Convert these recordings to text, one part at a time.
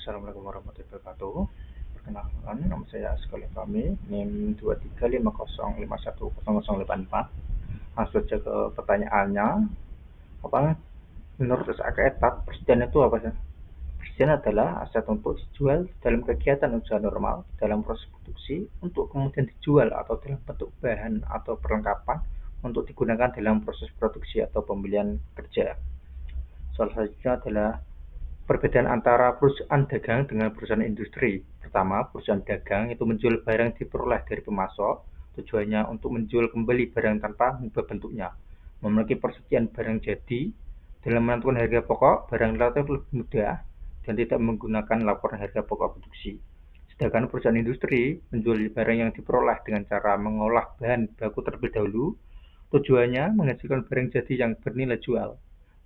Assalamualaikum warahmatullahi wabarakatuh. Perkenalkan, nama saya Sekolah Fahmi, NIM 2350510084. Langsung saja ke pertanyaannya. Apa menurut SAKETAP, presiden itu apa sih? Presiden adalah aset untuk dijual dalam kegiatan usaha normal, dalam proses produksi, untuk kemudian dijual atau dalam bentuk bahan atau perlengkapan untuk digunakan dalam proses produksi atau pembelian kerja. Salah satunya adalah perbedaan antara perusahaan dagang dengan perusahaan industri. Pertama, perusahaan dagang itu menjual barang diperoleh dari pemasok, tujuannya untuk menjual kembali barang tanpa mengubah bentuknya. Memiliki persediaan barang jadi, dalam menentukan harga pokok, barang relatif lebih mudah dan tidak menggunakan laporan harga pokok produksi. Sedangkan perusahaan industri menjual barang yang diperoleh dengan cara mengolah bahan baku terlebih dahulu, tujuannya menghasilkan barang jadi yang bernilai jual.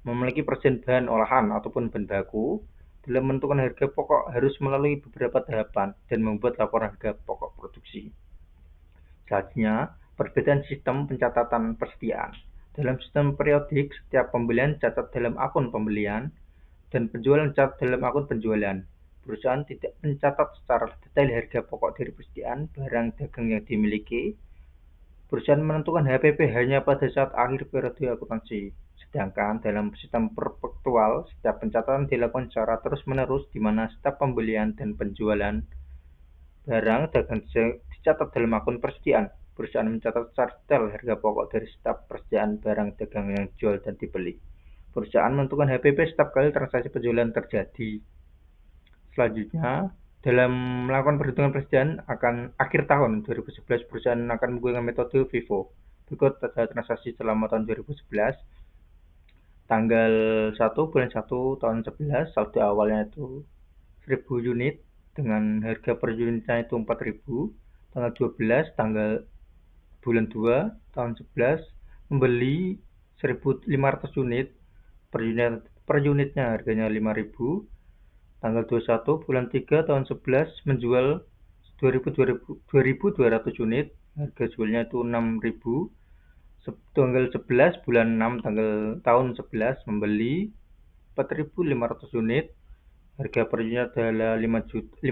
Memiliki persediaan bahan olahan ataupun bahan baku, dalam menentukan harga pokok harus melalui beberapa tahapan dan membuat laporan harga pokok produksi. Selanjutnya, perbedaan sistem pencatatan persediaan. Dalam sistem periodik, setiap pembelian catat dalam akun pembelian dan penjualan catat dalam akun penjualan. Perusahaan tidak mencatat secara detail harga pokok dari persediaan barang dagang yang dimiliki. Perusahaan menentukan HPP hanya pada saat akhir periode akuntansi. Sedangkan dalam sistem perpetual, setiap pencatatan dilakukan secara terus-menerus di mana setiap pembelian dan penjualan barang dagang dicatat dalam akun persediaan. Perusahaan mencatat secara detail harga pokok dari setiap persediaan barang dagang yang dijual dan dibeli. Perusahaan menentukan HPP setiap kali transaksi penjualan terjadi. Selanjutnya, dalam melakukan perhitungan persediaan akan akhir tahun 2011, perusahaan akan menggunakan metode FIFO. Berikut data transaksi selama tahun 2011. Tanggal 1 bulan 1 tahun 11, saldo awalnya itu 1000 unit dengan harga per unitnya itu 4000. Tanggal 12 tanggal bulan 2 tahun 11 membeli 1500 unit per unitnya harganya 5000. Tanggal 21 bulan 3 tahun 11 menjual 2200 unit, harga jualnya itu 6000. Tanggal 11 bulan 6 tahun 11 membeli 4500 unit, harga per unit adalah 5500.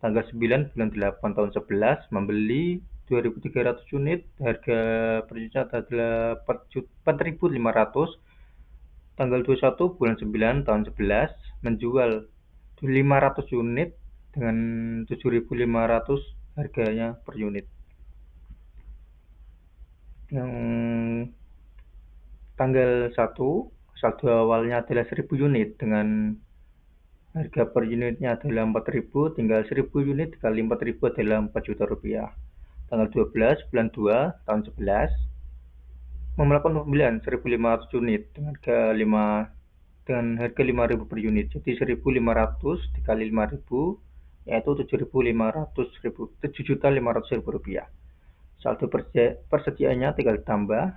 Tanggal 9 bulan 8 tahun 11 membeli 2300 unit, harga per unit adalah 4500. Tanggal 21 bulan 9 tahun 11 menjual 500 unit dengan 7500 harganya per unit. Yang tanggal 1 saldo awalnya adalah 1000 unit dengan harga per unitnya adalah 4000, tinggal 1000 unit dikali 4000 adalah 4 juta rupiah. Tanggal 12 bulan 2 tahun 11 melakukan pembelian 1500 unit dengan harga 5000 per unit. Jadi 1500 dikali 5000 yaitu 7.500.000 rupiah. Saldo persediaannya tinggal tambah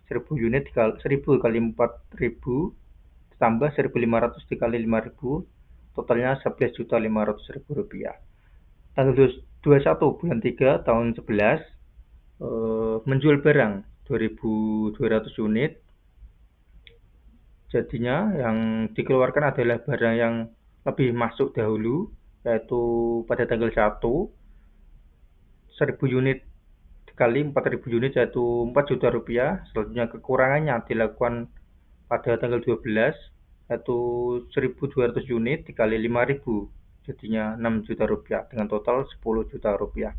1000 unit 1000 kali 4000 tambah 1500 dikali 5000, totalnya 11.500.000 rupiah. Tanggal 21 bulan 3 tahun 11 menjual barang 2200 unit. Jadinya yang dikeluarkan adalah barang yang lebih masuk dahulu, yaitu pada tanggal 1 1000 unit dikali 4000 unit yaitu 4 juta rupiah. Selanjutnya kekurangannya dilakukan pada tanggal 12 yaitu 1200 unit dikali 5000, jadinya 6 juta rupiah dengan total 10 juta rupiah.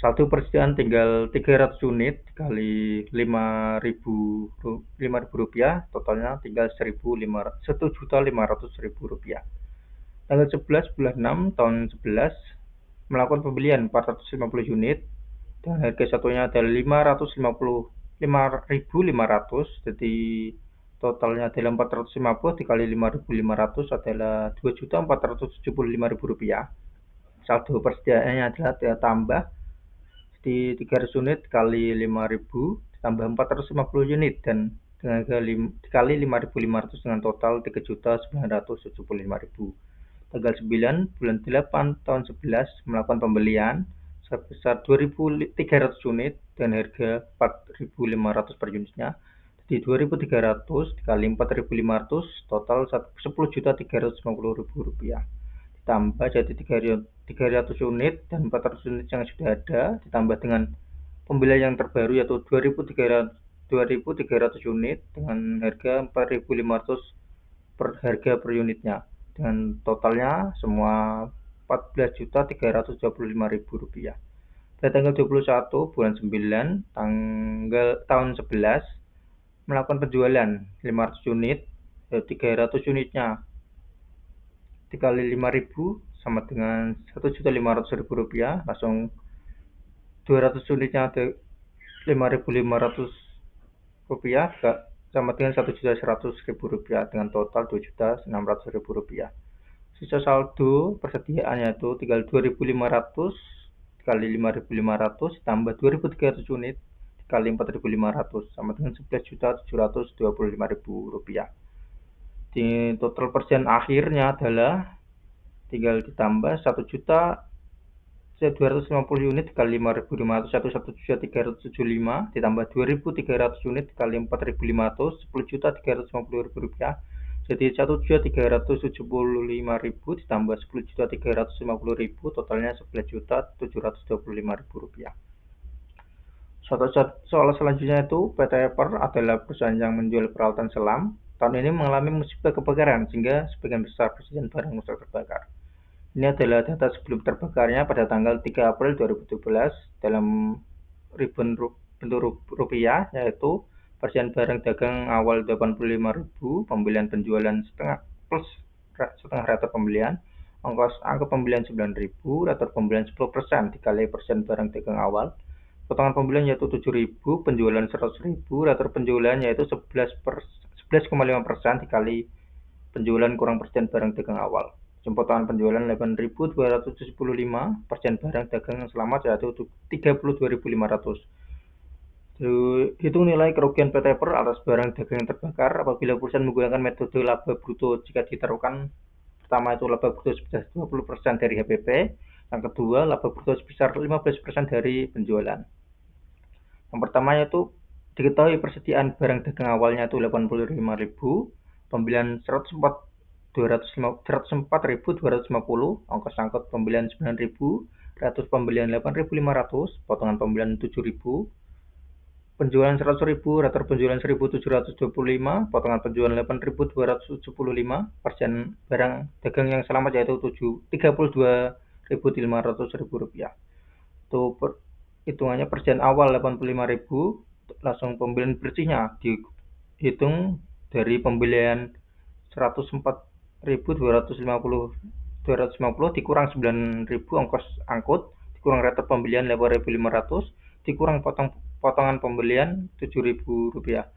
Saldo persediaan tinggal 300 unit dikali 5000 rupiah, totalnya tinggal 1.500.000 rupiah. Tanggal 11 bulan 6 tahun 11 melakukan pembelian 450 unit dan harga satunya adalah 5.500, jadi totalnya adalah 450 dikali 5.500 adalah 2.475.000 rupiah. Saldo persediaannya adalah tambah di 300 unit kali 5000 tambah 450 unit dan dengan harga dikali 5.500 dengan total 3.975.000. Tanggal 9 bulan 8 tahun 11 melakukan pembelian sebesar 2.300 unit dengan harga 4.500 per unitnya. jadi 2.300 dikali 4.500 total 10.350.000 rupiah. Ditambah jadi 300 unit dan 400 unit yang sudah ada, ditambah dengan pembelian yang terbaru yaitu 2.300 unit dengan harga 4.500 per harga per unitnya. Dengan totalnya semua 14.325.000 rupiah. Pada tanggal 21 bulan 9 tahun 11 melakukan penjualan 500 unit, 300 unitnya dikali 5.000 sama dengan 1.500.000 rupiah, langsung 200 unitnya 5.500 rupiah sama dengan 1.100.000 rupiah dengan total 2.600.000 rupiah. Sisa saldo persediaannya itu tinggal 2.500 dikali 5.500 tambah 2.300 unit dikali 4.500 sama dengan 11.725.000 rupiah. Di total persen akhirnya adalah tinggal ditambah 1.250 unit dikali 5.500 1.375 ditambah 2.300 unit dikali 4.500 10.350.000 rupiah jadi 1.375.000 ditambah 10.350.000 totalnya 11.725.000 rupiah. Soal selanjutnya itu PT Per adalah perusahaan yang menjual peralatan selam. Tahun ini mengalami musibah kebakaran sehingga sebagian besar persediaan barang rusak terbakar. Ini adalah data sebelum terbakarnya pada tanggal 3 April 2017 dalam ribuan bentuk rupiah, yaitu persediaan barang dagang awal 85.000, pembelian penjualan setengah rata pembelian, ongkos angkut pembelian 9.000, rata pembelian 10% dikali persen barang dagang awal, potongan pembelian yaitu 7.000, penjualan 100.000, rata penjualan yaitu 11,5% dikali penjualan kurang persen barang dagang awal. Potongan penjualan 8.275, persen barang dagang yang selamat yaitu 32.500. Hitung nilai kerugian PT Per atas barang dagang yang terbakar apabila perusahaan menggunakan metode laba bruto jika ditaruhkan pertama itu laba bruto sebesar 20% dari HPP, yang kedua laba bruto sebesar 15% dari penjualan. Yang pertama yaitu diketahui persediaan barang dagang awalnya itu 85.000, pembelian 204.250, ongkos angkut pembelian 9.000, ratus pembelian 8.500, potongan pembelian 7.000, penjualan 100.000, rata penjualan 1.725, potongan penjualan 8.275, persen barang dagang yang selamat yaitu 32.500 rupiah. Itu hitungannya persen awal 85.000, langsung pembelian bersihnya dihitung dari pembelian 104.250 dikurang 9.000 ongkos angkut dikurang rata pembelian 8.500 dikurang potongan pembelian 7.000 rupiah.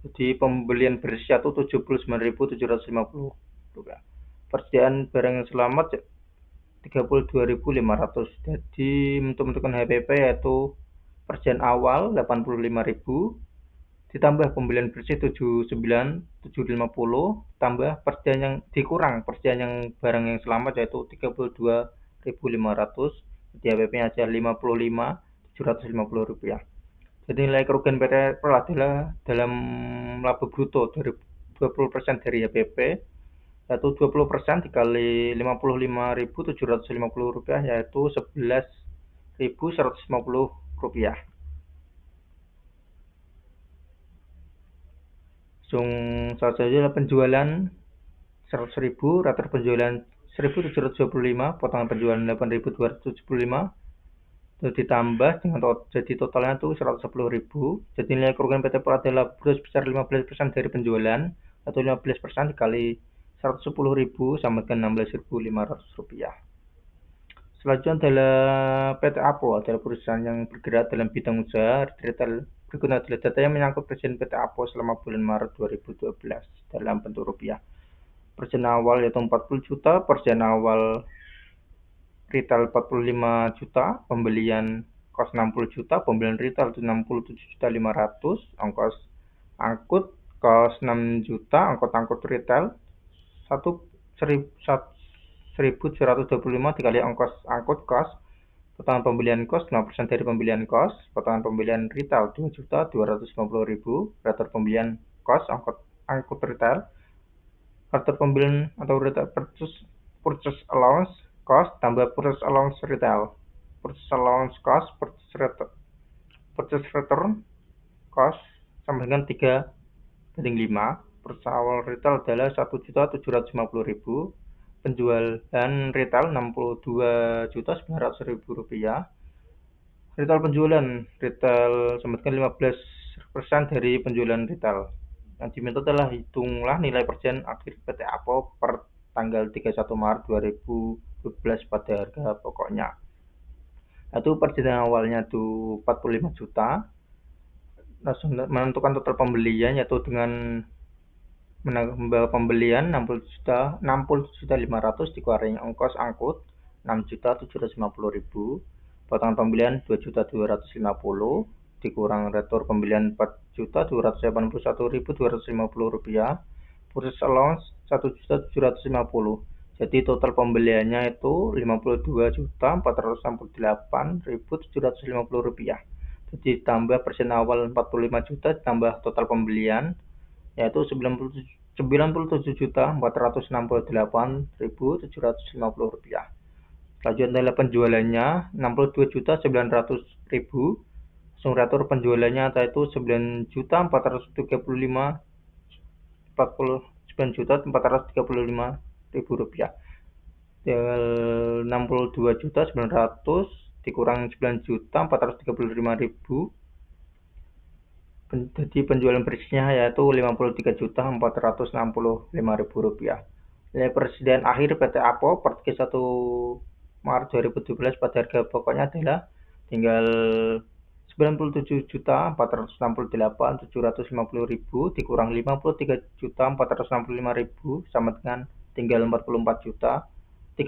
Jadi pembelian bersih itu 79.750 rupiah. Persediaan barang yang selamat 32.500. Jadi untuk menentukan HPP yaitu persediaan awal 85.000 ditambah pembelian bersih 79.750 tambah persediaan yang dikurang persediaan yang barang yang selamat yaitu 32.500. Jadi HPP-nya aja 55.750 rupiah. Jadi nilai kerugian PT Per adalah dalam laba bruto dari 20% dari HPP yaitu 20% dikali 55.750 rupiah yaitu 11.150 rupiah. Salah satunya penjualan 100.000, rata penjualan 1.725, potongan penjualan 8.275, ditambah dengan jadi totalnya itu 110.000. Jadi nilai kerugian PT Per adalah sebesar 15% dari penjualan atau 15% dikali 110.000 sama dengan 16.500 rupiah. Selanjutnya adalah PT Apo adalah perusahaan yang bergerak dalam bidang usaha retail. Berikut adalah data yang menyangkut persediaan PT Apo selama bulan Maret 2012 dalam bentuk rupiah. Persediaan awal yaitu 40 juta, persediaan awal retail 45 juta, pembelian kos 60 juta, pembelian retail itu 67.500, ongkos angkut kos 6 juta, angkut retail 1.725 dikali ongkos angkut kos Potongan pembelian kos 5% dari pembelian kos, potongan pembelian retail 2.250.000, reator pembelian kos angkut retail, reator pembelian atau retail purchase allowance cost tambah purchase allowance retail. Purchase allowance cost purchase return cost sama dengan 3/5. Purchase allowance retail adalah 1.750.000, penjualan retail 62.900.000 rupiah. Retail penjualan retail sama dengan 15% dari penjualan retail. Yang diminta adalah hitunglah nilai persen akhir PT APO per tanggal 31 Maret 2012 pada harga pokoknya. Itu perjanjian awalnya itu 45 juta. Menentukan total pembelian yaitu dengan menambah pembelian 60.500 dikurangi ongkos angkut 6.750.000, potongan pembelian 2.250.000 dikurang retur pembelian 4.281.250 rupiah, purchase allowance 1.750.000. Jadi total pembeliannya itu 52.468.750 rupiah. Jadi tambah persen awal 45 juta tambah total pembelian yaitu 97.468.750 rupiah. Selanjutnya adalah penjualannya 62.900.000. Sumratur penjualannya yaitu 9.435.000 rupiah. 62.900 dikurang 9.435.000. Jadi penjualan bersihnya yaitu 53.465.000 rupiah. Nilai persediaan akhir PT APO per 1 Maret 2017 pada harga pokoknya adalah tinggal 97.468.750.000 dikurang 53.465.000 sama dengan tinggal 44.3.750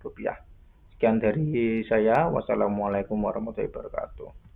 rupiah. Sekian dari saya. Wassalamualaikum warahmatullahi wabarakatuh.